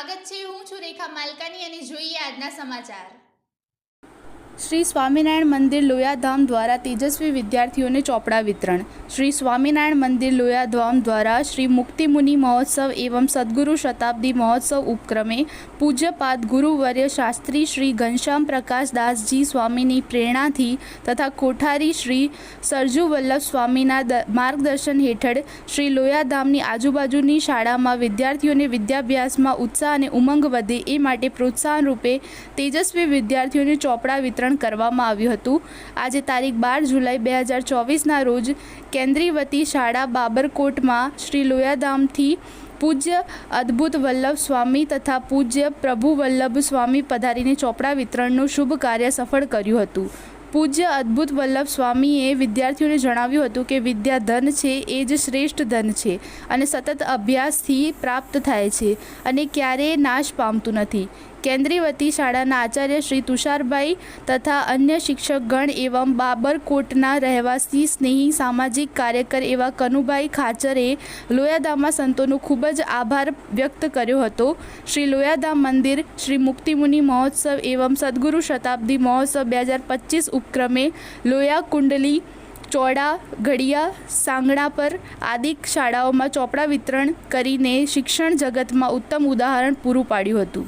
સ્વાગત છે। હું છું રેખા માલકાની અને જોઈએ આજના સમાચાર। श्री स्वामीनारायण मंदिर लोयाधाम द्वारा तेजस्वी विद्यार्थियों चोपड़ा वितरण। श्री स्वामीनारायण मंदिर लोयाधाम द्वारा श्री मुक्ति मुनि महोत्सव एवं सद्गुरु शताब्दी महोत्सव उपक्रमे पूज्यपाद गुरुवर्य शास्त्री श्री घनश्याम प्रकाश दास जी स्वामी प्रेरणा थी तथा कोठारी श्री सरजू वल्लभ स्वामी मार्गदर्शन हेठळ श्री लोयाधामनी आजूबाजूनी शाळामां विद्यार्थीओने विद्याभ्यास में उत्साह और उमंग वधे ए माटे प्रोत्साहन रूपे तेजस्वी विद्यार्थीओने चोपड़ा वितरण કરવામાં આવ્યું હતું। આજે તારીખ 12 જુલાઈ 2024ના રોજ કેન્દ્રીય વતી શાળા બાબરકોટમાં શ્રી લોયાધામથી પૂજ્ય અદ્ભુત વલ્લભ સ્વામી તથા પૂજ્ય પ્રભુ વલ્લભ સ્વામી પધારીને ચોપડા વિતરણનું શુભ કાર્ય સફળ કર્યું હતું। પૂજ્ય અદ્ભુત વલ્લભ સ્વામીએ વિદ્યાર્થીઓને જણાવ્યું હતું કે વિદ્યા ધન છે એ જ શ્રેષ્ઠ ધન છે અને સતત અભ્યાસથી પ્રાપ્ત થાય છે અને ક્યારેય નાશ પામતું નથી। केंद्रीय वती शाळाना आचार्य श्री तुषारभाई तथा अन्य शिक्षकगण एवं बाबरकोटना रहवासी स्नेही सामाजिक कार्यकर एवं कनुभाई खाचरे लोयाधामना संतोनो खूब ज आभार व्यक्त कर्यो हतो। श्री लोयाधाम मंदिर श्री मुक्तिमुनि महोत्सव एवं सद्गुरु शताब्दी महोत्सव 2025 उपक्रमे लोया कुंडली चौड़ा घड़िया सांगणापर आदि शाळाओं में चोपड़ा वितरण करीने शिक्षण जगत में उत्तम उदाहरण पूरुं पाड्युं हतुं।